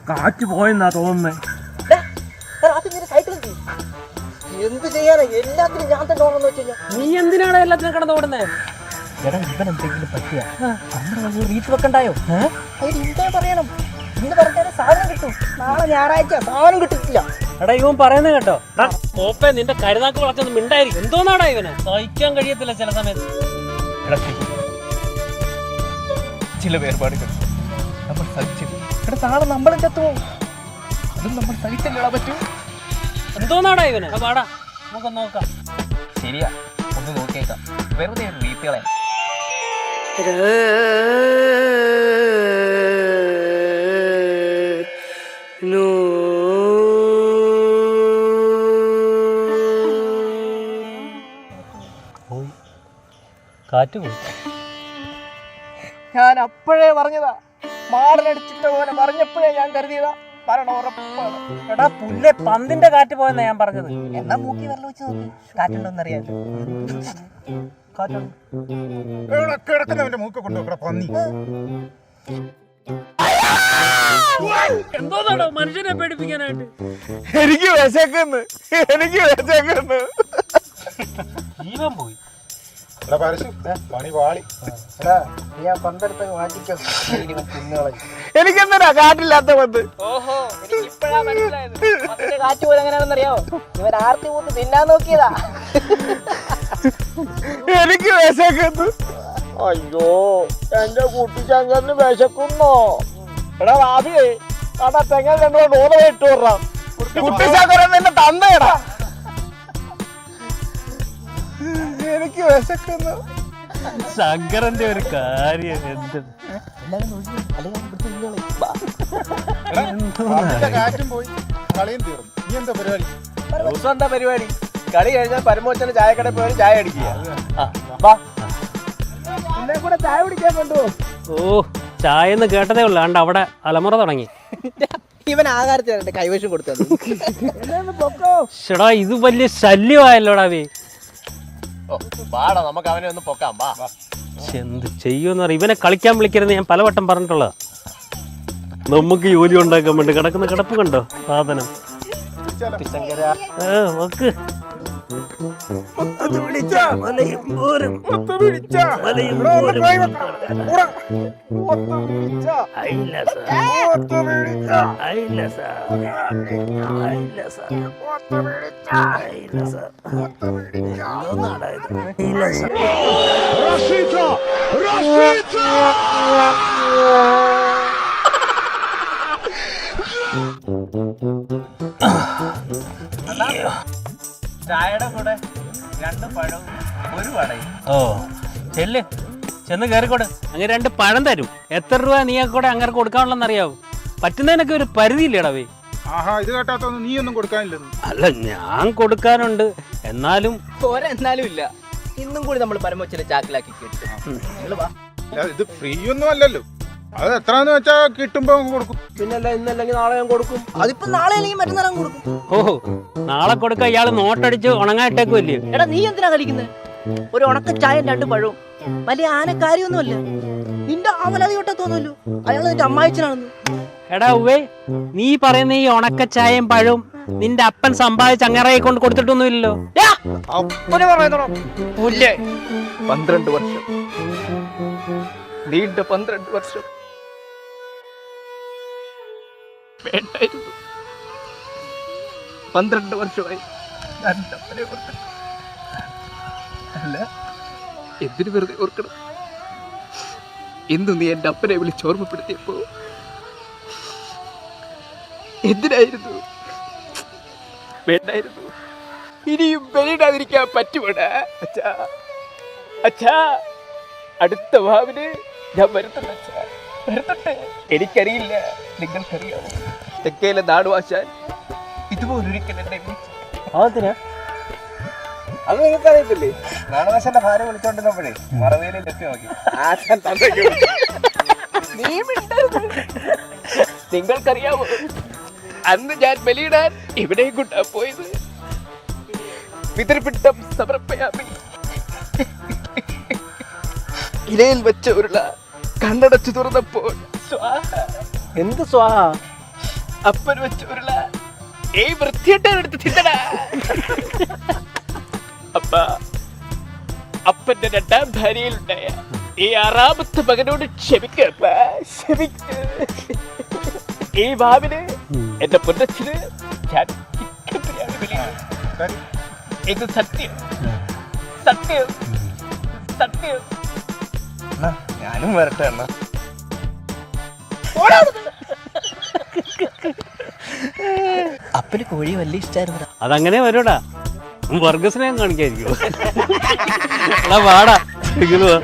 കാറ്റ് പോയെന്നാ തോന്നുന്നേ. എന്ത് ചെയ്യാനാ, എല്ലാത്തിനും ഞാൻ തന്നെ ഓർമ്മ വെച്ച് കഴിഞ്ഞാൽ. നീ എന്തിനാണ് എല്ലാത്തിനും കിടന്ന് ഓടുന്നേ? എടാ ഇവൻ എന്തെങ്കിലും പറ്റിയ നമ്മുടെ വീട്ടിൽ വെക്കണ്ടായോ? അതിന് ഇന്നേ പറയണം. ഇന്ന് പറഞ്ഞാൽ സാധനം കിട്ടും. നാളെ ഞായറാഴ്ച സാധനം കിട്ടില്ല. എടാ ഇവൻ പറയുന്നത് കേട്ടോ. കോപ്പേ നിന്റെ കരുനാക്ക് വളച്ചൊന്നും മിണ്ടായിരിക്കും. എന്തോന്നാടാ ഇവന് സഹിക്കാൻ കഴിയത്തില്ല ചില സമയത്ത്. ചില വേർപാടുകൾ നമ്മൾ സഹിച്ചില്ല. എടാ നാളെ നമ്മളും ചത്തുപോകും. അതും നമ്മൾ സഹിച്ചല്ലേടാ പറ്റൂ. എന്തോന്നാടാ ഇവന്? പാടാ നമുക്ക് നോക്കാം. ശരിയാ, ഒന്ന് നോക്കിയേക്കാം. വെറുതെ ഒരു വീട്ടുകളെ പോയി കാറ്റ് പോയി. ഞാൻ അപ്പോഴേ പറഞ്ഞതാ, മാടനടിച്ചിട്ട പോലെ പറഞ്ഞപ്പോഴേ ഞാൻ കരുതിയതാ മരണം ഉറപ്പാണ്. എടാ പുല്ലേ, പന്തിന്റെ കാറ്റ് പോയെന്നാ ഞാൻ പറഞ്ഞത്. എന്നാ മൂക്കി വെള്ളം വെച്ച് നോക്കി കാറ്റുണ്ടോന്നറിയാലോ. കിടക്കുന്നവന്റെ മൂക്ക് കൊണ്ടുപോക്കട പന്നി. എന്തോന്നാടോ മനുഷ്യനെ പേടിപ്പിക്കാനായിട്ട്? എനിക്ക് വിശക്കുന്നു. ജീവൻ പോയി. പണി പാളി. എനിക്കെന്താ കാറ്റില്ലാത്ത പന്ത്? ഓഹോ, ഇപ്പഴാ മനസ്സിലായത്. കാറ്റ് പോലെ എങ്ങനെയാണെന്നറിയാവോ? ഇവൻ ആർത്തി പൂത്ത് തിന്നാൻ നോക്കിയതാ. എനിക്ക് വിശക്കുന്നു. അയ്യോ, എന്റെ കുട്ടിച്ചങ്കറിന് വിശക്കുന്നോ? എടാ വാബിയേ, അതാ തെങ്ങൽ രണ്ടു ഓല ഇട്ടു വിടാം. കുട്ടിശാക്കരൻ നിന്നെ തന്നേടാ. എനിക്ക് വിശക്കുന്നു. ശങ്കരന്റെ ഒരു കാര്യം എന്ത് കാറ്റും പോയി, കളിയും തീർന്നു. നീ എന്താ പരിപാടി? ദിവസം എന്താ പരിപാടി? കളി കഴിഞ്ഞാൽ പരമോച്ചന്റെ ചായക്കടയിൽ പോയി ചായ അടിക്കുക. എന്നെ കൂടെ ചായ കുടിക്കാൻ കൊണ്ടുപോകും. ഓ, ചായന്ന് കേട്ടതേ ഉള്ളു. ആണ്ട് അവിടെ അലമുറ തുടങ്ങി. ഇവൻ ആകാരത്തെ കൈവശം കൊടുത്തത്. ഷടാ, ഇത് വലിയ ശല്യമായല്ലോടാ വേ. പാടാ, നമുക്ക് അവനെ ഒന്ന് പൊക്കാം. എന്ത് ചെയ്യുമെന്ന് അറിയാം. ഇവനെ കളിക്കാൻ വിളിക്കരുത് ഞാൻ പലവട്ടം പറഞ്ഞിട്ടുള്ളതാ. നമുക്ക് ജോലി ഉണ്ടാക്കാൻ വേണ്ടി കിടക്കുന്ന കിടപ്പ് കണ്ടോ സാധനം. നോക്ക് ചായയുടെ കൂടെ 2 പഴവും 1 വടയും. ഓ ചെല്ല്, ചെന്ന് കയറിക്കോട്. അങ്ങനെ 2 പഴം തരും. എത്ര രൂപ നീ കൂടെ അങ്ങനെ കൊടുക്കാനുള്ളതെന്ന് അറിയാവൂ? പറ്റുന്നതിനൊക്കെ ഒരു പരിധിയില്ലേടാ വേ. ആഹാ, ഇത് കേട്ടാത്തൊന്നും നീ ഒന്നും കൊടുക്കാനില്ലെന്ന്. അല്ല, ഞാൻ കൊടുക്കാനുണ്ട്. എന്നാലും എന്നാലും ഇല്ല. ഇന്നും കൂടി നമ്മൾ പരമോച്ചനെ ചാക്കിലാക്കി കേട്ടു. ഇത് ഫ്രീ ഒന്നും അല്ലല്ലോ. അത് എത്രന്ന് വെച്ചാ കിട്ടുമ്പോ കൊടുക്കും. പിന്നല്ല, ഇന്നല്ലെങ്കിൽ നാളെ ഞാൻ കൊടുക്കും. അതിപ്പോ നാളെ അല്ലെങ്കിൽ മറ്റന്നാൾ കൊടുക്കും. ഓഹോ, നാളെ കൊടുക്കാൻ ഇയാള് നോട്ടടിച്ച് ഉണങ്ങായിട്ടേക്കുമല്ലേ? എടാ നീ എന്തിനാ കളിക്കുന്നത്? ഒരു ഉണക്ക ചായയും 2 പഴവും വലിയ ആനക്കാര്യൊന്നുമല്ല. നിന്റെ ആവലാതി തൊട്ടാ തോന്നുമല്ലോ അയാൾ നിന്റെ അമ്മായിച്ചനാണെന്ന്. എടാ ഉവേ, നീ പറയുന്ന ഈ ഉണക്കച്ചായയും പഴവും നിന്റെ അപ്പൻ സമ്പാദിച്ച് അങ്ങറയെ കൊണ്ട് കൊടുത്തിട്ടൊന്നുമില്ലല്ലോ. 12 വർഷം, നീണ്ട 12 വർഷം വേണ്ടായിരുന്നു. 12 വർഷമായി ഞാൻ എൻ്റെ അപ്പനെ ഓർക്കണം. അല്ല, എന്തിനു വെറുതെ ഓർക്കണം? ഇന്ന് നീ എൻ്റെ അപ്പനെ വിളിച്ച് ഓർമ്മപ്പെടുത്തിയപ്പോ എന്തിനായിരുന്നു? വേണ്ടായിരുന്നു. ഇനിയും വേണ്ടാതിരിക്കാൻ പറ്റുമോടാ അച്ഛാ? അച്ഛാ, അടുത്ത ഭാവിന് ഞാൻ വരുത്തുണ്ട് അച്ഛാ, വരുത്തട്ടെ. എനിക്കറിയില്ല, നിങ്ങൾക്കറിയാമോ? തെക്കേലെ നാടുവാശാൻ ഇതുപോലൊരിക്കൽ എന്നെ വിളിച്ചു. അത് നിങ്ങൾക്കറിയത്തില്ലേ? നാടുവാശാന്റെ ഭാര്യ വിളിച്ചോണ്ടിരുന്നപ്പോഴേ മറവേലി ലഭ്യമാക്കി. നിങ്ങൾക്കറിയാമോ, അന്ന് ഞാൻ ബലിയിടാൻ ഇവിടെയും കൊണ്ടാ പോയത്. പിതൃപിണ്ഡം സമർപ്പയാമി. ഇലയിൽ വെച്ച ഉരുള കണ്ണടച്ചു തുറന്നപ്പോൾ എന്ത് സ്വാഹ? അപ്പൻ വെച്ച ഉരുള വൃത്തിയായിട്ടെടുത്ത് തിന്നടാ. അപ്പ അപ്പന്റെ രണ്ടാം ഭാര്യയിലുണ്ടായ ഈ 6ാമത്തെ മകനോട് ക്ഷമിക്കപ്പ, ക്ഷമിക്ക്. ഈ മാവിന് എന്റെ പൊന്നച്ഛന് ഞാൻ ചിക്കൻ ബിരിയാണി വിളി. ഇത് സത്യം, സത്യം, സത്യം. ഞാനും വരട്ടെ അണ്ണ. അപ്പന് കോഴി വലിയ ഇഷ്ടമായിരുന്നു. അതങ്ങനെ വരൂടാ, വർഗസ്നേഹം കാണിക്കായിരിക്കും. എടാ വാടാ, ഇങ്ങനെ വാ.